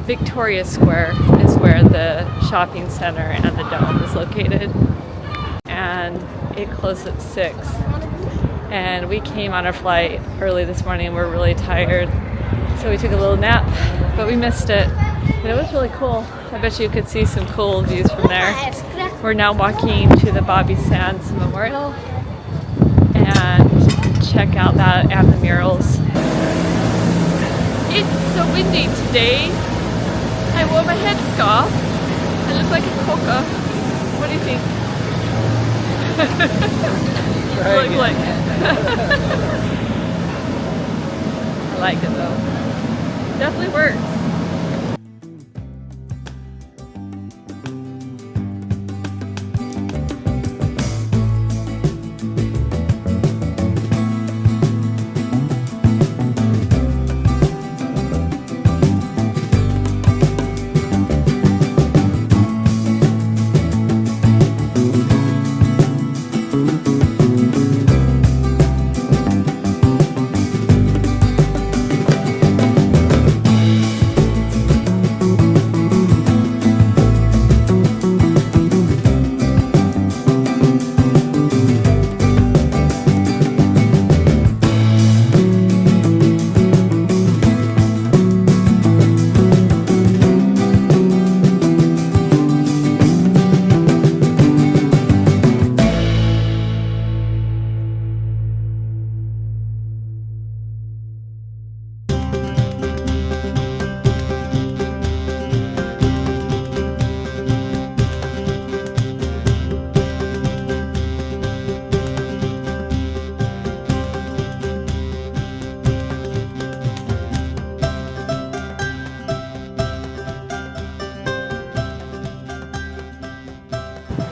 Victoria Square is where the shopping center and the dome is located, and it closed at 6. And we came on our flight early this morning and we're really tired, so we took a little nap, but we missed it. But it was really cool. I bet you could see some cool views from there. We're now walking to the Bobby Sands Memorial and check out that and the murals. It's so windy today. I wore my headscarf. I look like a cocker. What do you think? Look like I like it though. Definitely works.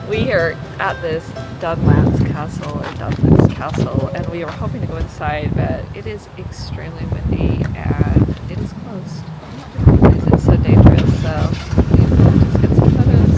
We are at this Dunluce Castle or Dunluce Castle, and we were hoping to go inside, but it is extremely windy and it is closed because it's so dangerous. So we'll just get some photos.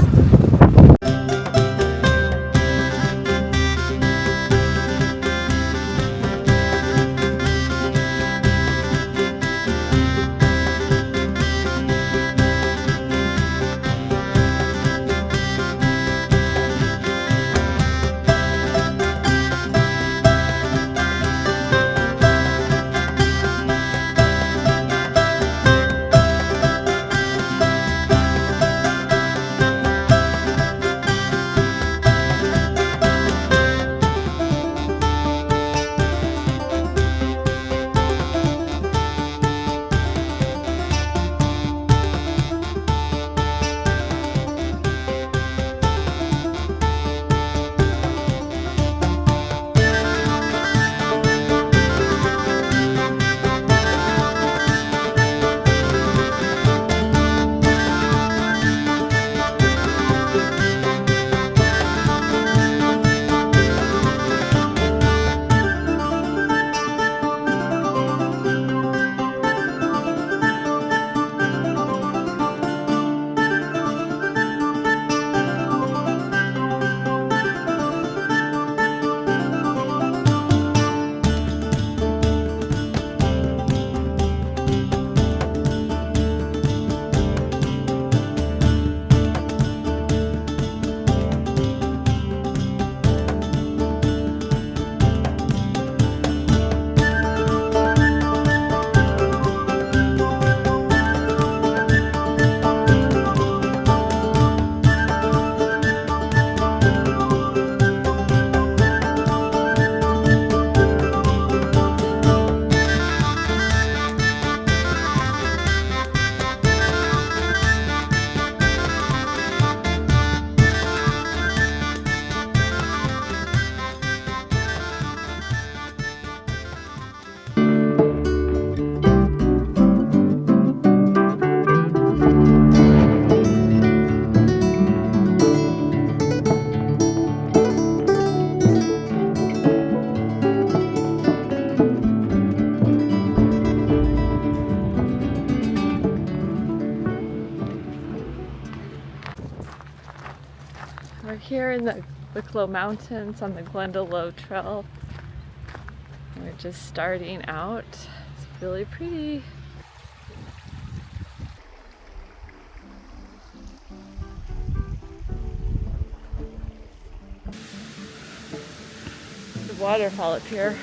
We're here in the Wicklow Mountains on the Dunluce Trail. We're just starting out. It's really pretty. The waterfall up here.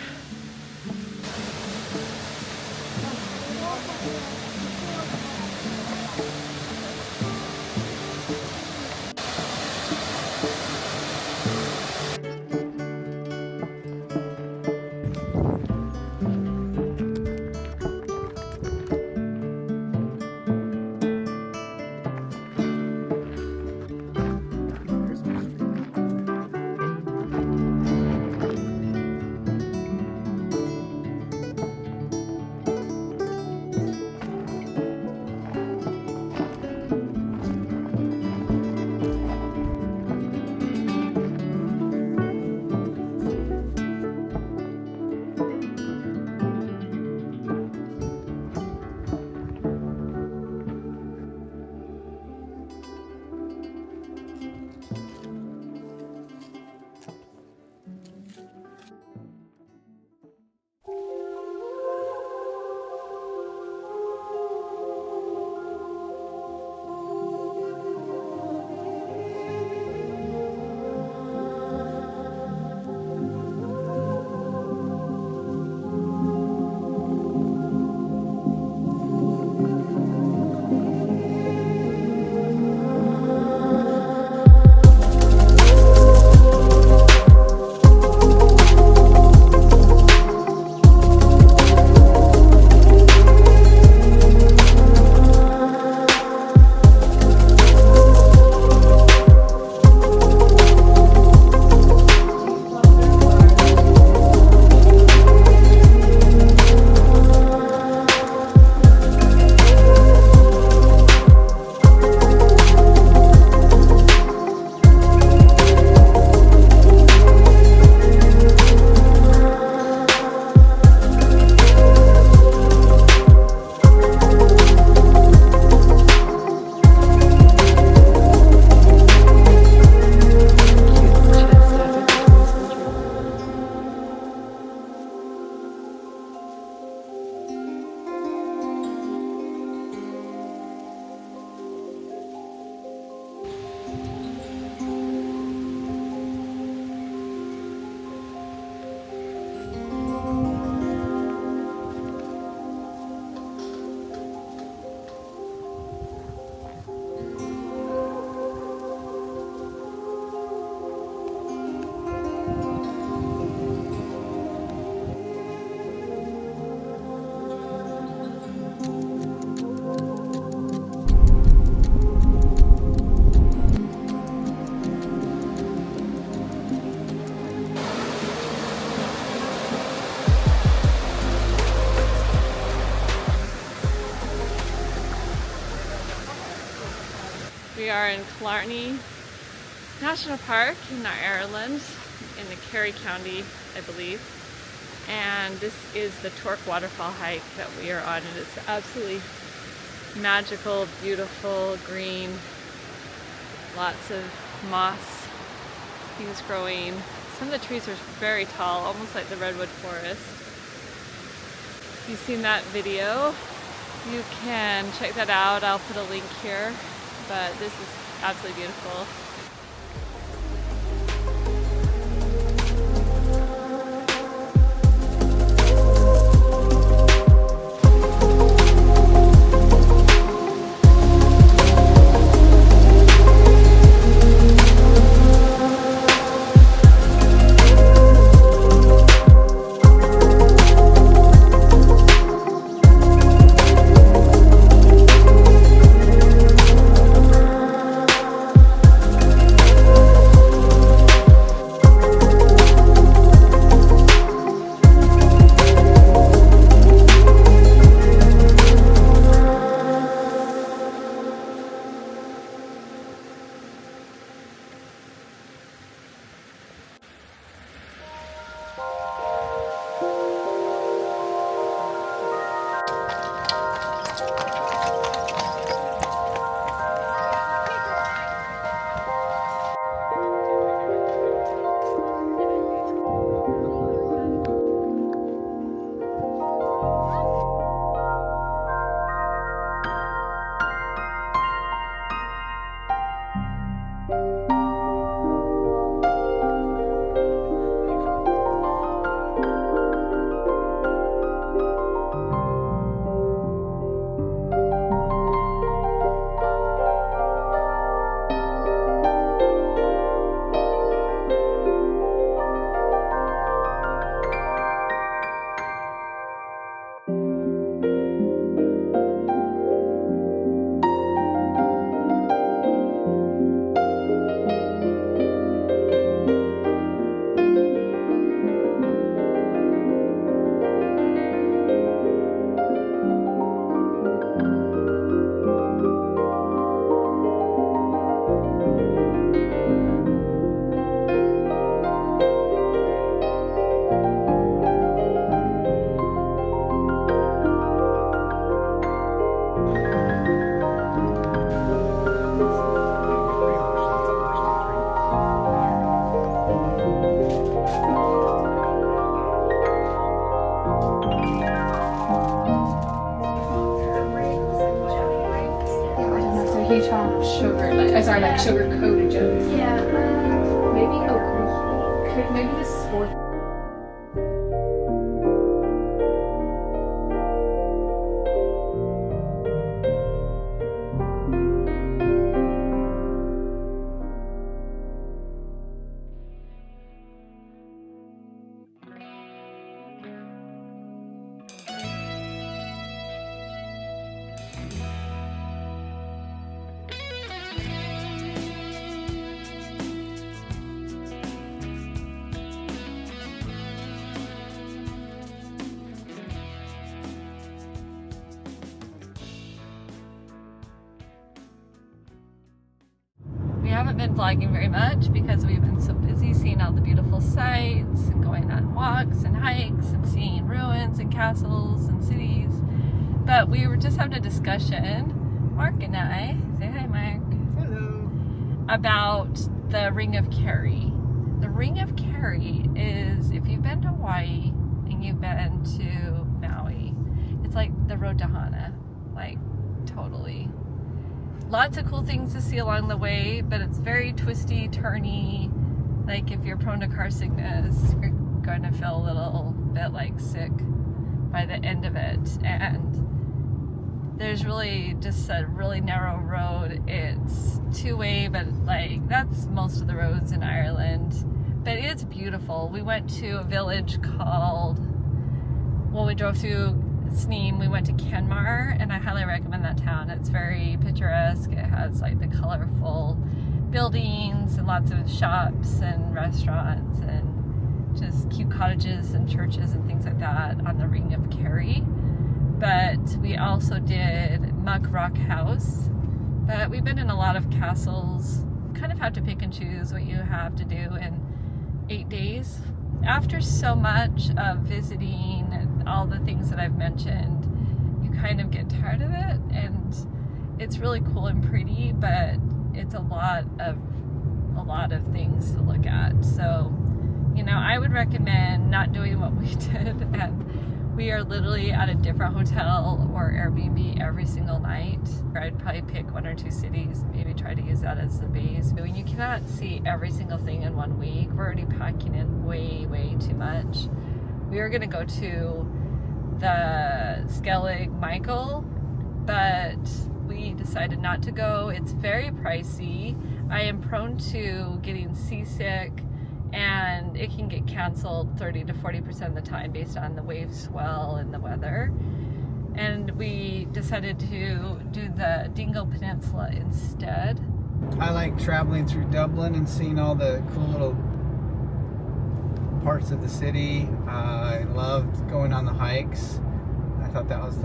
are in Killarney National Park in Ireland, in the Kerry County, I believe. And this is the Torque Waterfall hike that we are on, and it's absolutely magical, beautiful, green, lots of moss, things growing. Some of the trees are very tall, almost like the redwood forest. If you've seen that video, you can check that out. I'll put a link here, but this is absolutely beautiful. Like sugar coated jelly. Yeah. Maybe okay. Maybe this is fourth. We haven't been vlogging very much because we've been so busy seeing all the beautiful sights and going on walks and hikes and seeing ruins and castles and cities. But we were just having a discussion, Mark and I, say hi Mark. Hello. About the Ring of Kerry. The Ring of Kerry is, if you've been to Hawaii and you've been to Maui, it's like the road to Hana, like totally. Lots of cool things to see along the way, but it's very twisty, turny. Like if you're prone to car sickness, you're going to feel a little bit like sick by the end of it. And there's really just a really narrow road. It's two-way, but like that's most of the roads in Ireland. But it's beautiful. We went to a village called, well, we drove through Sneem, we went to Kenmare, and I highly recommend that town. It's very picturesque. It has like the colorful buildings and lots of shops and restaurants and just cute cottages and churches and things like that on the Ring of Kerry. But we also did Muckross House, But we've been in a lot of castles. Kind of have to pick and choose what you have to do in 8 days. After so much of visiting and all the things that I've mentioned, you kind of get tired of it, and it's really cool and pretty, but it's a lot of things to look at. So, you know, I would recommend not doing what we did, and we are literally at a different hotel or Airbnb every single night. I'd probably pick 1 or 2 cities, maybe try to use that as the base. But when you cannot see every single thing in 1 week, we're already packing in way too much. We were gonna go to the Skellig Michael, but we decided not to go. It's very pricey. I am prone to getting seasick, and it can get canceled 30 to 40% of the time based on the wave swell and the weather. And we decided to do the Dingle Peninsula instead. I like traveling through Dublin and seeing all the cool little parts of the city. I loved going on the hikes. I thought that was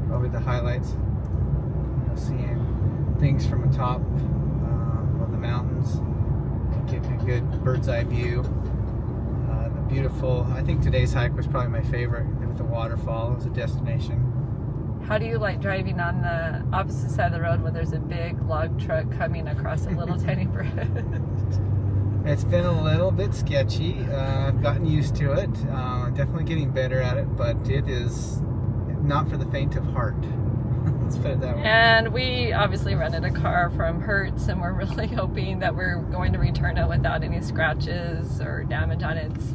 probably the highlights. You know, seeing things from atop of the mountains, getting a good bird's eye view. The beautiful. I think today's hike was probably my favorite with the waterfall. It was a destination. How do you like driving on the opposite side of the road when there's a big log truck coming across a little tiny bridge? It's been a little bit sketchy. I've gotten used to it. Definitely getting better at it, but it is not for the faint of heart. Let's put it that way. And we obviously rented a car from Hertz, and we're really hoping that we're going to return it without any scratches or damage on it. It's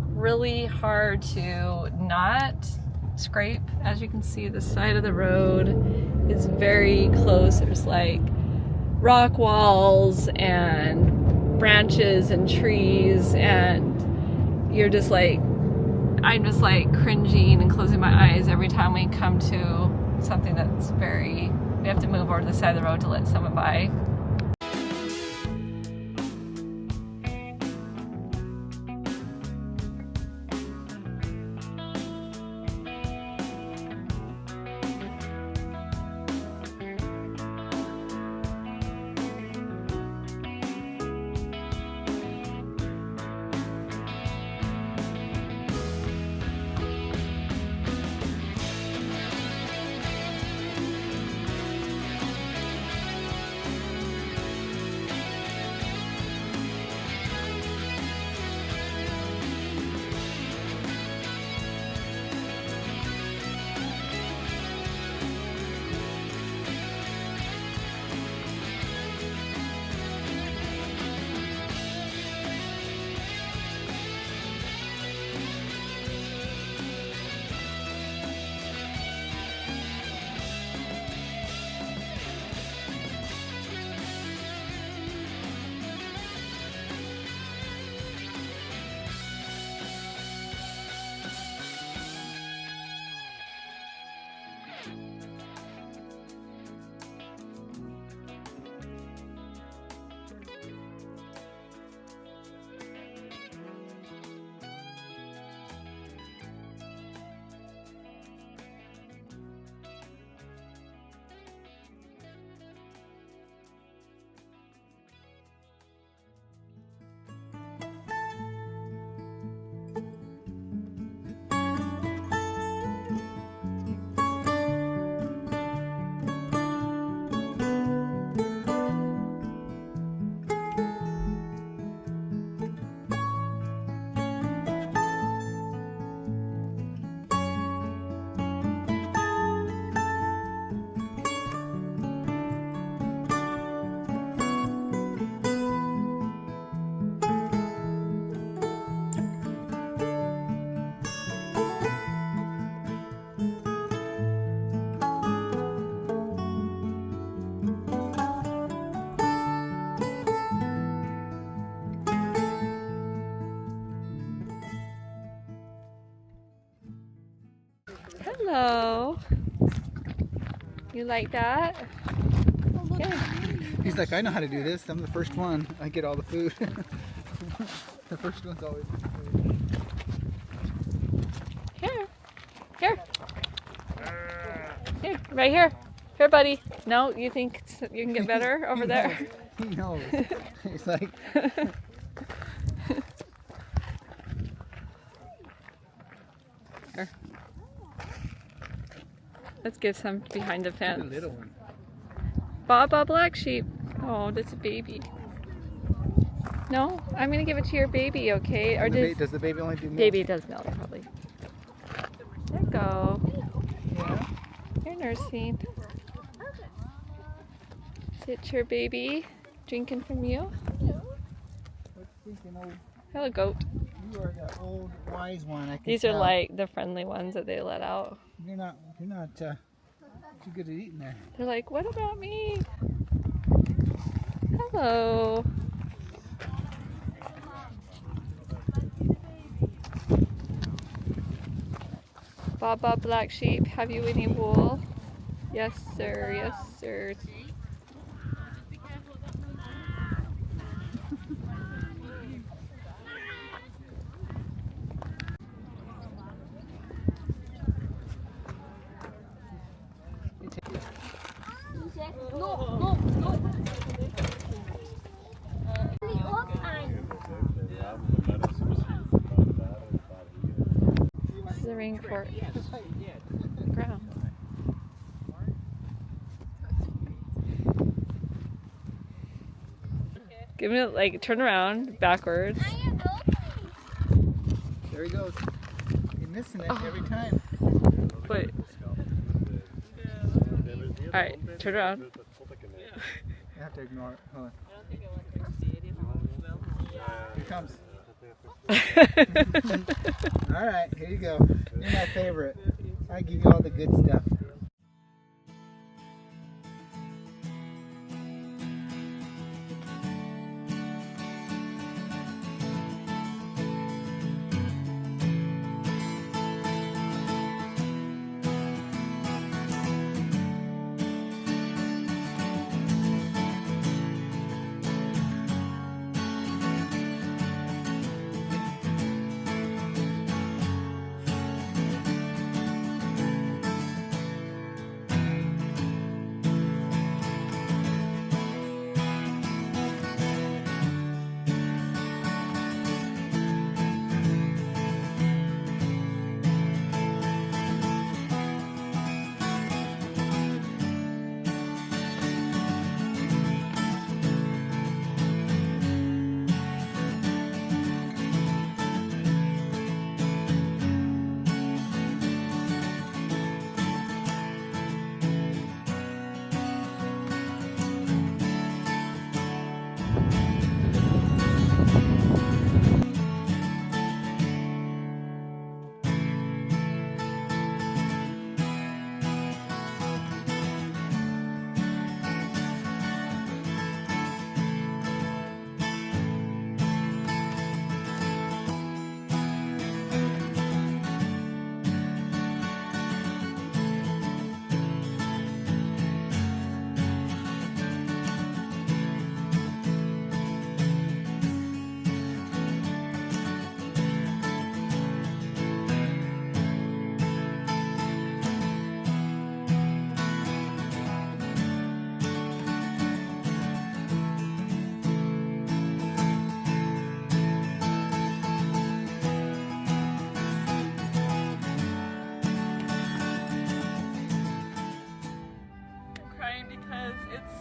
really hard to not scrape. As you can see, the side of the road is very close. There's like rock walls and branches and trees, and you're just like, I'm just like cringing and closing my eyes every time we come to something that's we have to move over to the side of the road to let someone by. Hello. You like that? Yeah. He's like, I know how to do this. I'm the first one. I get all the food. The first one's always the food. Here. Here. Here. Right here. Here, buddy. No, you think it's You can get better over there. He knows. He's like. Here. Let's give some behind the fence. Little one. Baba black sheep. Oh, that's a baby. No, I'm gonna give it to your baby, okay? Or Does the baby only do milk? Baby does milk, probably. There you go. Yeah. You're nursing. Is it your baby drinking from you? Hello, goat. You are the old wise one. I can These tell. are like the friendly ones that they let out. You're not too good at eating there. They're like, what about me? Hello. Baba black sheep, have you any wool? Yes, sir. Yes, sir. This is the ring fort ground. Give me like turn around backwards. There he goes. You're missing it every time. Wait. Alright, turn around. You have to ignore it. Hold on. Here comes. Alright, here you go. You're my favorite. I give you all the good stuff.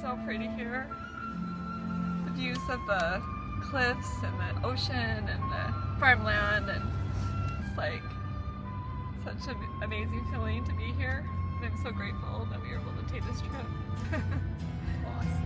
So pretty here. The views of the cliffs and the ocean and the farmland, and it's like such an amazing feeling to be here. And I'm so grateful that we were able to take this trip. Awesome.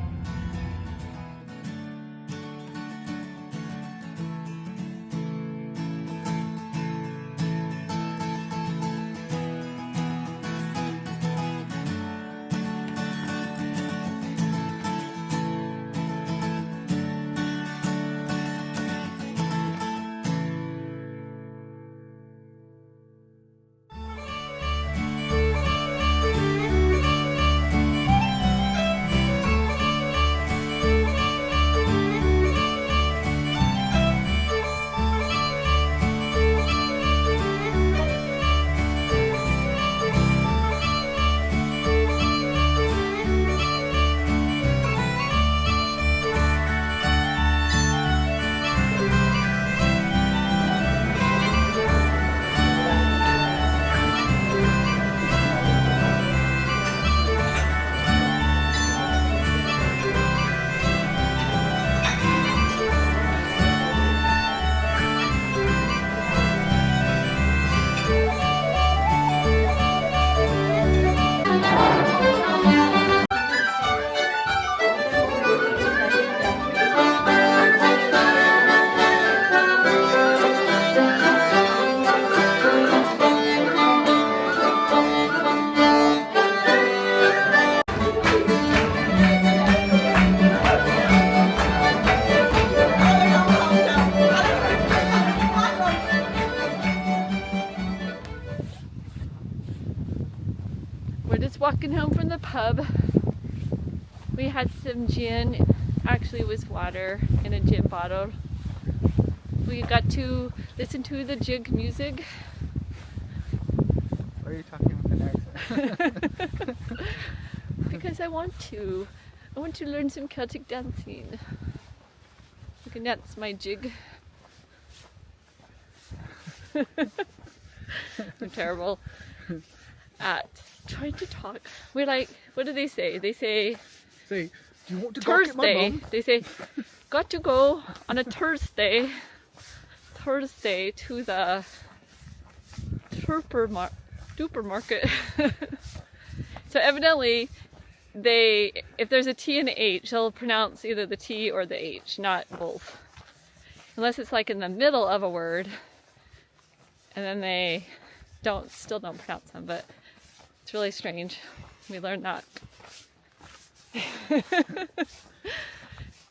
just walking home from the pub. We had some gin. Actually, it was water in a gin bottle. We got to listen to the jig music. Why are you talking with an accent? Because I want to. I want to learn some Celtic dancing. I can dance my jig. I'm terrible at trying to talk. We're like, what do they say? They say, Say, do you want to go get my Thursday. mum? They say, got to go on a Thursday to the duper market. So evidently, if there's a T and an H, they'll pronounce either the T or the H, not both. Unless it's like in the middle of a word, and then they still don't pronounce them, but it's really strange. We learned that.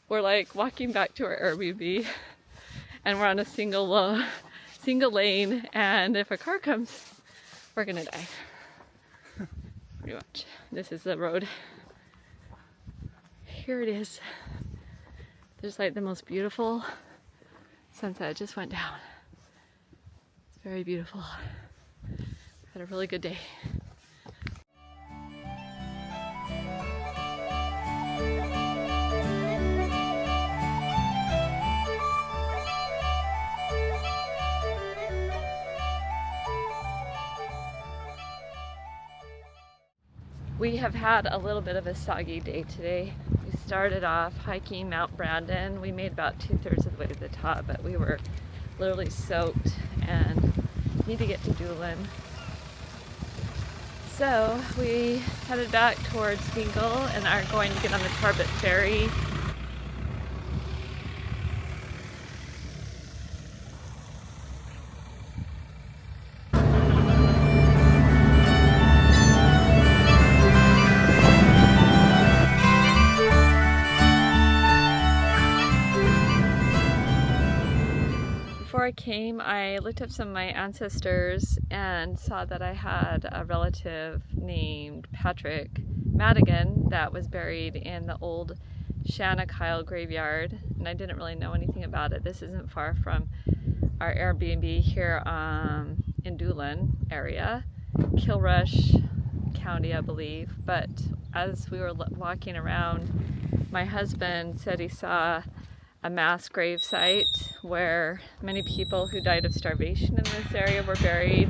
We're like walking back to our Airbnb, and we're on a single lane, and if a car comes, we're gonna die. Pretty much. This is the road. Here it is. There's like the most beautiful sunset just went down. It's very beautiful. Had a really good day. We have had a little bit of a soggy day today. We started off hiking Mount Brandon. We made about 2/3 of the way to the top, but we were literally soaked and need to get to Dublin. So we headed back towards Dingle and are going to get on the Tarbert ferry. Before I came, I looked up some of my ancestors and saw that I had a relative named Patrick Madigan that was buried in the old Shanachile graveyard, and I didn't really know anything about it. This isn't far from our Airbnb here in Dublin area, Kilrush County, I believe. But as we were walking around, my husband said he saw a mass grave site where many people who died of starvation in this area were buried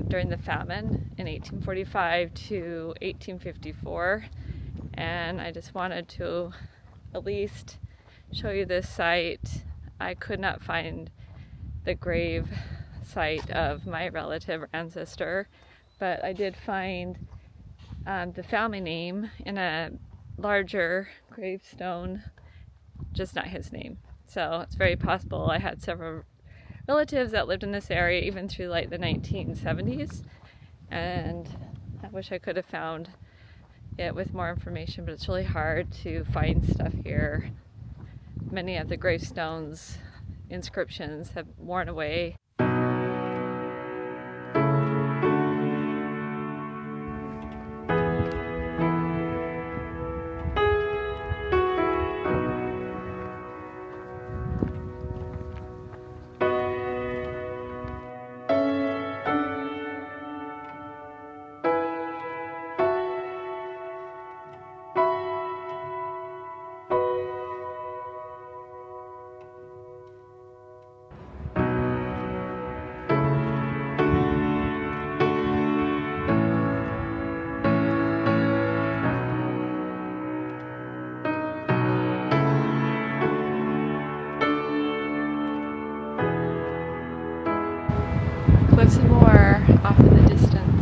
during the famine in 1845 to 1854. And I just wanted to at least show you this site. I could not find the grave site of my relative or ancestor, but I did find the family name in a larger gravestone, just not his name. So it's very possible I had several relatives that lived in this area even through like the 1970s, and I wish I could have found it with more information, but it's really hard to find stuff here. Many of the gravestones inscriptions have worn away. Cliffs of Moher off in the distance.